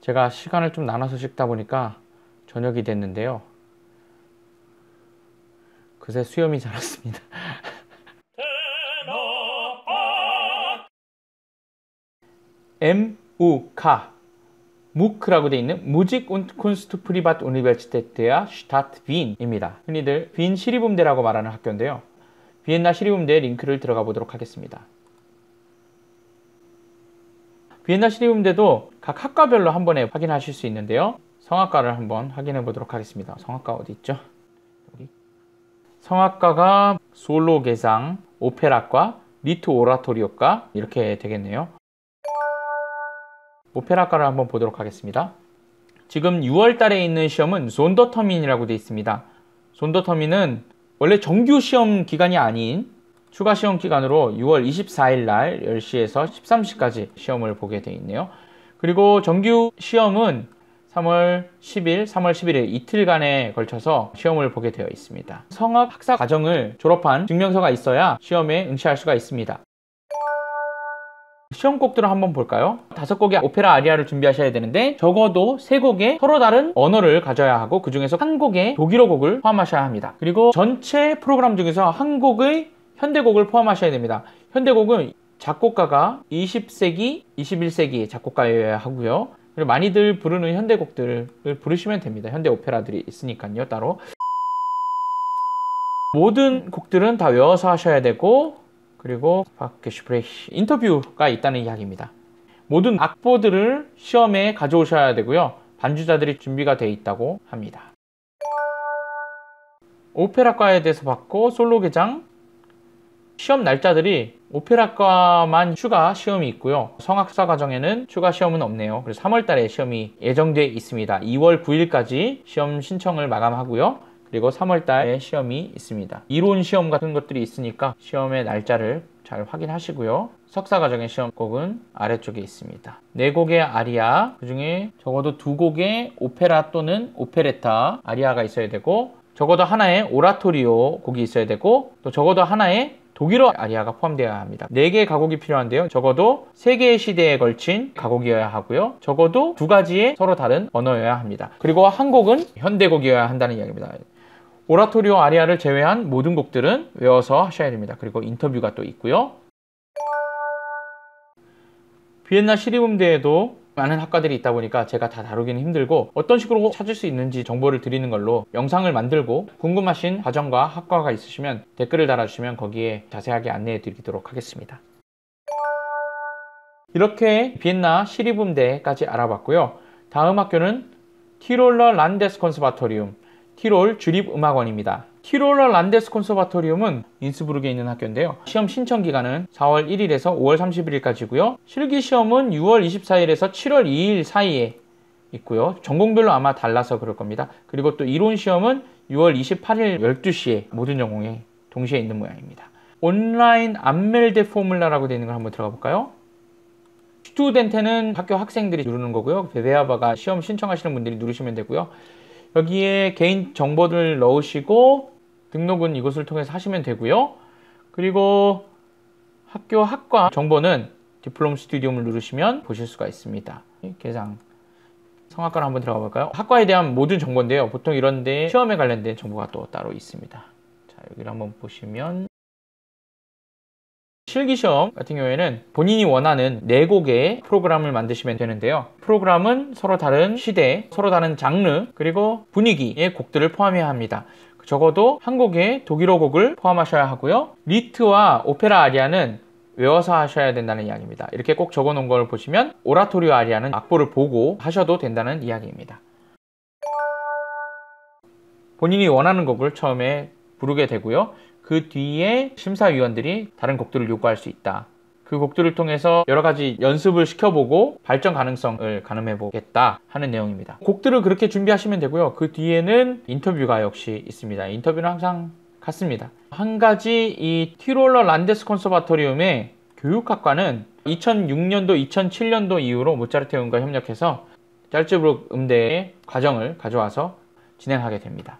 제가 시간을 좀 나눠서 찍다 보니까 저녁이 됐는데요. 그새 수염이 자랐습니다. MUK 무크라고 되어 있는 Musik und Kunst Privatuniversität der Stadt Wien입니다. 흔히들 빈 시리음대라고 말하는 학교인데요. 비엔나 시리음대 링크를 들어가 보도록 하겠습니다. 비엔나 시리음대도 각 학과별로 한 번에 확인하실 수 있는데요. 성악과를 한번 확인해 보도록 하겠습니다. 성악과 어디 있죠? 여기. 성악과가 솔로 개상, 오페라과, 리트 오라토리오과 이렇게 되겠네요. 오페라과를 한번 보도록 하겠습니다. 지금 6월 달에 있는 시험은 존더터민이라고 되어 있습니다. 존더터민은 원래 정규 시험 기간이 아닌 추가 시험 기간으로 6월 24일 날 10시에서 13시까지 시험을 보게 되어 있네요. 그리고 정규 시험은 3월 10일, 3월 11일 이틀간에 걸쳐서 시험을 보게 되어 있습니다. 성악 학사 과정을 졸업한 증명서가 있어야 시험에 응시할 수가 있습니다. 시험곡들을 한번 볼까요? 5곡의 오페라 아리아를 준비하셔야 되는데 적어도 3곡의 서로 다른 언어를 가져야 하고 그 중에서 한 곡의 독일어 곡을 포함하셔야 합니다. 그리고 전체 프로그램 중에서 한 곡의 현대곡을 포함하셔야 됩니다. 현대곡은 작곡가가 20세기, 21세기 작곡가여야 하고요. 그리고 많이들 부르는 현대곡들을 부르시면 됩니다. 현대 오페라들이 있으니까요, 따로. 모든 곡들은 다 외워서 하셔야 되고 그리고 인터뷰가 있다는 이야기입니다. 모든 악보들을 시험에 가져오셔야 되고요. 반주자들이 준비가 되어 있다고 합니다. 오페라과에 대해서 봤고 솔로 개장 시험 날짜들이 오페라과만 추가 시험이 있고요. 성악사 과정에는 추가 시험은 없네요. 그래서 3월 달에 시험이 예정되어 있습니다. 2월 9일까지 시험 신청을 마감하고요. 그리고 3월 달에 시험이 있습니다. 이론 시험 같은 것들이 있으니까 시험의 날짜를 잘 확인하시고요. 석사 과정의 시험곡은 아래쪽에 있습니다. 4곡의 아리아, 그 중에 적어도 2곡의 오페라 또는 오페레타 아리아가 있어야 되고 적어도 하나의 오라토리오 곡이 있어야 되고 또 적어도 하나의 독일어 아리아가 포함되어야 합니다. 4개의 가곡이 필요한데요. 적어도 3개의 시대에 걸친 가곡이어야 하고요. 적어도 2가지의 서로 다른 언어여야 합니다. 그리고 한 곡은 현대곡이어야 한다는 이야기입니다. 오라토리오 아리아를 제외한 모든 곡들은 외워서 하셔야 됩니다. 그리고 인터뷰가 또 있고요. 비엔나 시리음대에도 많은 학과들이 있다 보니까 제가 다 다루기는 힘들고 어떤 식으로 찾을 수 있는지 정보를 드리는 걸로 영상을 만들고 궁금하신 과정과 학과가 있으시면 댓글을 달아주시면 거기에 자세하게 안내해 드리도록 하겠습니다. 이렇게 비엔나 시리음대까지 알아봤고요. 다음 학교는 티롤러 란데스 콘서바토리움 티롤 주립음악원입니다. 티롤러 란데스 콘서바토리움은 인스부르크에 있는 학교인데요. 시험 신청 기간은 4월 1일에서 5월 31일까지고요. 실기 시험은 6월 24일에서 7월 2일 사이에 있고요. 전공별로 아마 달라서 그럴 겁니다. 그리고 또 이론 시험은 6월 28일 12시에 모든 전공에 동시에 있는 모양입니다. 온라인 안멜데 포뮬라라고 되어 있는 걸 한번 들어가 볼까요? 스튜덴트는 학교 학생들이 누르는 거고요. 베베아바가 시험 신청하시는 분들이 누르시면 되고요. 여기에 개인 정보를 넣으시고 등록은 이곳을 통해서 하시면 되고요. 그리고 학교 학과 정보는 디플롬 스튜디움을 누르시면 보실 수가 있습니다. 개상 성악과를 한번 들어가 볼까요? 학과에 대한 모든 정보인데요. 보통 이런 데 시험에 관련된 정보가 또 따로 있습니다. 자, 여기를 한번 보시면 실기시험 같은 경우에는 본인이 원하는 4곡의 프로그램을 만드시면 되는데요. 프로그램은 서로 다른 시대, 서로 다른 장르, 그리고 분위기의 곡들을 포함해야 합니다. 적어도 한 곡의 독일어 곡을 포함하셔야 하고요. 리트와 오페라 아리아는 외워서 하셔야 된다는 이야기입니다. 이렇게 꼭 적어 놓은 걸 보시면 오라토리오 아리아는 악보를 보고 하셔도 된다는 이야기입니다. 본인이 원하는 곡을 처음에 부르게 되고요. 그 뒤에 심사위원들이 다른 곡들을 요구할 수 있다. 그 곡들을 통해서 여러 가지 연습을 시켜보고 발전 가능성을 가늠해 보겠다 하는 내용입니다. 곡들을 그렇게 준비하시면 되고요. 그 뒤에는 인터뷰가 역시 있습니다. 인터뷰는 항상 같습니다. 한 가지 이 티롤러 란데스 콘서바토리움의 교육학과는 2006년도, 2007년도 이후로 모차르트 음과 협력해서 짤츠부르크 음대의 과정을 가져와서 진행하게 됩니다.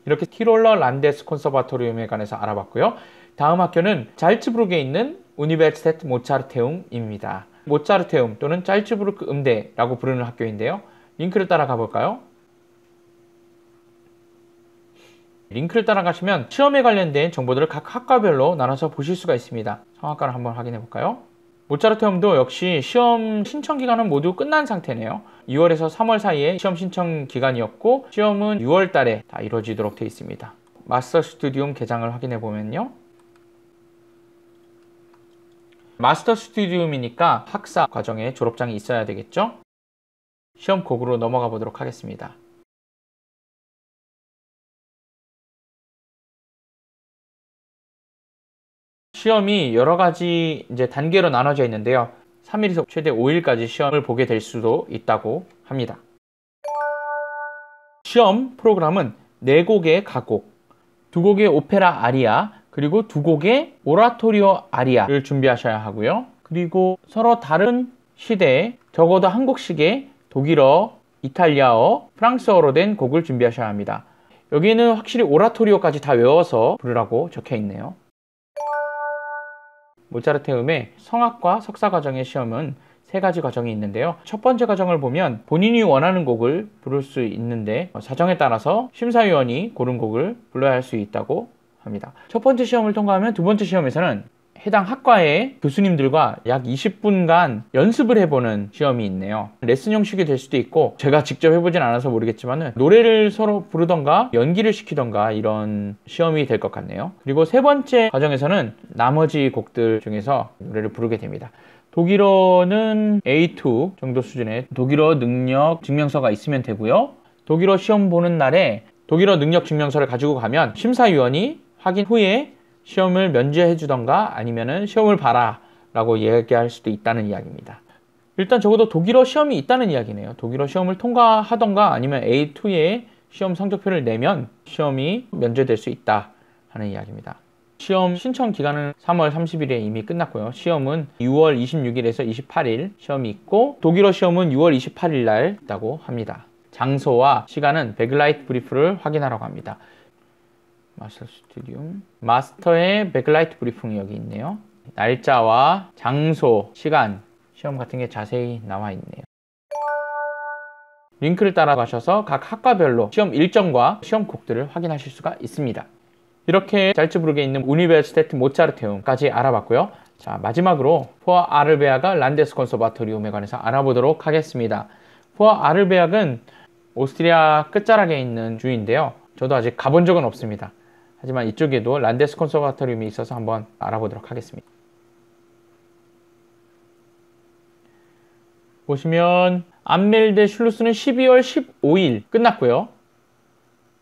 이렇게 티롤러 란데스 콘서바토리움에 관해서 알아봤고요. 다음 학교는 잘츠부르크에 있는 우니베르시테트 모차르테움입니다. 모차르테움 또는 짤츠부르크 음대라고 부르는 학교인데요. 링크를 따라가 볼까요? 링크를 따라가시면 시험에 관련된 정보들을 각 학과별로 나눠서 보실 수가 있습니다. 성악과를 한번 확인해 볼까요? 모차르테움도 역시 시험 신청 기간은 모두 끝난 상태네요. 2월에서 3월 사이에 시험 신청 기간이었고 시험은 6월 달에 다 이루어지도록 되어 있습니다. 마스터 스튜디움 개장을 확인해 보면요. 마스터 스튜디움이니까 학사 과정에 졸업장이 있어야 되겠죠? 시험 곡으로 넘어가 보도록 하겠습니다. 시험이 여러 가지 단계로 나눠져 있는데요. 3일에서 최대 5일까지 시험을 보게 될 수도 있다고 합니다. 시험 프로그램은 4곡의 가곡, 2곡의 오페라 아리아, 그리고 2곡의 오라토리오 아리아를 준비하셔야 하고요. 그리고 서로 다른 시대에 적어도 한 곡씩의 독일어, 이탈리아어, 프랑스어로 된 곡을 준비하셔야 합니다. 여기에는 확실히 오라토리오까지 다 외워서 부르라고 적혀 있네요. 모차르테움의 성악과 석사 과정의 시험은 3가지 과정이 있는데요. 첫 번째 과정을 보면 본인이 원하는 곡을 부를 수 있는데 사정에 따라서 심사위원이 고른 곡을 불러야 할 수 있다고 합니다. 첫 번째 시험을 통과하면 두 번째 시험에서는 해당 학과의 교수님들과 약 20분간 연습을 해보는 시험이 있네요. 레슨 형식이 될 수도 있고 제가 직접 해보진 않아서 모르겠지만 노래를 서로 부르던가 연기를 시키던가 이런 시험이 될 것 같네요. 그리고 세 번째 과정에서는 나머지 곡들 중에서 노래를 부르게 됩니다. 독일어는 A2 정도 수준의 독일어 능력 증명서가 있으면 되고요. 독일어 시험 보는 날에 독일어 능력 증명서를 가지고 가면 심사위원이 확인 후에 시험을 면제해 주던가 아니면은 시험을 봐라 라고 얘기할 수도 있다는 이야기입니다. 일단 적어도 독일어 시험이 있다는 이야기네요. 독일어 시험을 통과하던가 아니면 A2의 시험 성적표를 내면 시험이 면제될 수 있다 하는 이야기입니다. 시험 신청 기간은 3월 30일에 이미 끝났고요. 시험은 6월 26일에서 28일 시험이 있고 독일어 시험은 6월 28일 날 있다고 합니다. 장소와 시간은 백라이트 브리프를 확인하라고 합니다. 마스터 스튜디움 마스터의 백라이트 브리핑이 여기 있네요. 날짜와 장소, 시간, 시험 같은 게 자세히 나와 있네요. 링크를 따라가셔서 각 학과별로 시험 일정과 시험 곡들을 확인하실 수가 있습니다. 이렇게 잘츠부르크에 있는 우니베르시테트 모차르테움까지 알아봤고요. 자, 마지막으로 포어 아를베아가 란데스 콘서바토리움에 관해서 알아보도록 하겠습니다. 포어 아를베아는 오스트리아 끝자락에 있는 주인데요. 저도 아직 가본 적은 없습니다. 하지만 이쪽에도 란데스 콘서바토리움이 있어서 한번 알아보도록 하겠습니다. 보시면 안멜드 슐루스는 12월 15일 끝났고요.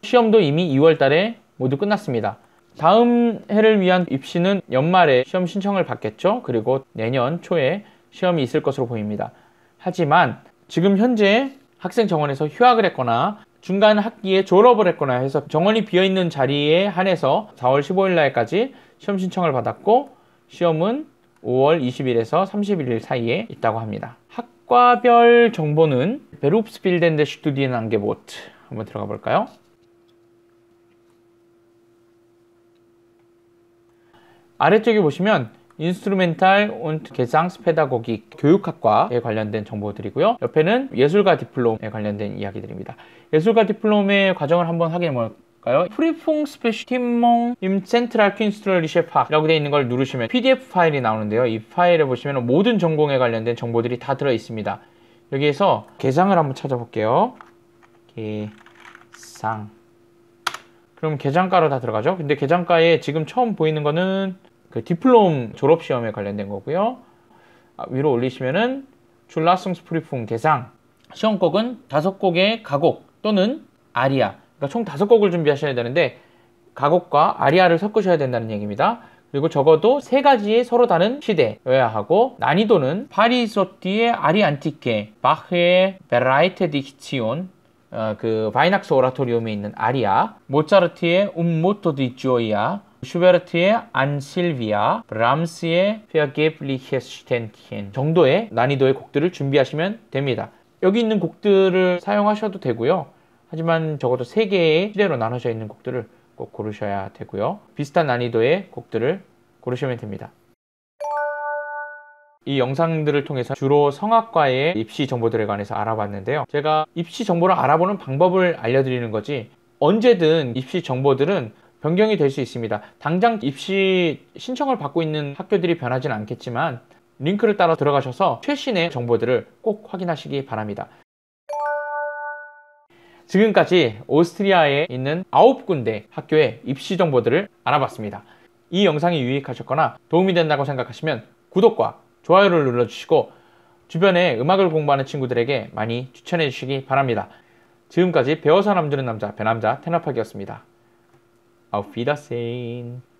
시험도 이미 2월 달에 모두 끝났습니다. 다음 해를 위한 입시는 연말에 시험 신청을 받겠죠. 그리고 내년 초에 시험이 있을 것으로 보입니다. 하지만 지금 현재 학생 정원에서 휴학을 했거나 중간 학기에 졸업을 했거나 해서 정원이 비어있는 자리에 한해서 4월 15일 날까지 시험 신청을 받았고 시험은 5월 20일에서 31일 사이에 있다고 합니다. 학과별 정보는 베룹스빌덴데 슈투디엔 앙게보트 한번 들어가 볼까요? 아래쪽에 보시면 인스트루멘탈 und 게상스페다고기 교육학과에 관련된 정보들이고요. 옆에는 예술가 디플롬에 관련된 이야기들입니다. 예술가 디플롬의 과정을 한번 확인해 볼까요? 프리풍스페슈티몽 임 센트랄 퀸스트럴리셰 파라고 되어 있는 걸 누르시면 PDF 파일이 나오는데요. 이 파일에 보시면 모든 전공에 관련된 정보들이 다 들어 있습니다. 여기에서 개상을 한번 찾아볼게요. 개상. 그럼 개장과로 다 들어가죠. 근데 개장과에 지금 처음 보이는 거는 그 디플롬 졸업시험에 관련된 거고요. 위로 올리시면은 줄라숭스프리풍 개상 시험곡은 5곡의 가곡 또는 아리아, 그러니까 총 5곡을 준비하셔야 되는데 가곡과 아리아를 섞으셔야 된다는 얘기입니다. 그리고 적어도 3가지의 서로 다른 시대여야 하고 난이도는 파리소티의 아리 안티케, 바흐의 베라이테 디키치온, 그 바이낙스 오라토리움에 있는 아리아, 모차르트의 모토 디 조이아, 슈베르트의 안 실비아, 브람스의 페어게블리히스텐티엔 정도의 난이도의 곡들을 준비하시면 됩니다. 여기 있는 곡들을 사용하셔도 되고요. 하지만 적어도 3개의 시대로 나눠져 있는 곡들을 꼭 고르셔야 되고요. 비슷한 난이도의 곡들을 고르시면 됩니다. 이 영상들을 통해서 주로 성악과의 입시 정보들에 관해서 알아봤는데요. 제가 입시 정보를 알아보는 방법을 알려드리는 거지, 언제든 입시 정보들은 변경이 될 수 있습니다. 당장 입시 신청을 받고 있는 학교들이 변하지는 않겠지만 링크를 따라 들어가셔서 최신의 정보들을 꼭 확인하시기 바랍니다. 지금까지 오스트리아에 있는 9군데 학교의 입시 정보들을 알아봤습니다. 이 영상이 유익하셨거나 도움이 된다고 생각하시면 구독과 좋아요를 눌러주시고 주변에 음악을 공부하는 친구들에게 많이 추천해 주시기 바랍니다. 지금까지 배워서 남주는 남자, 배남자 테너팍이었습니다. Auf Wiedersehen.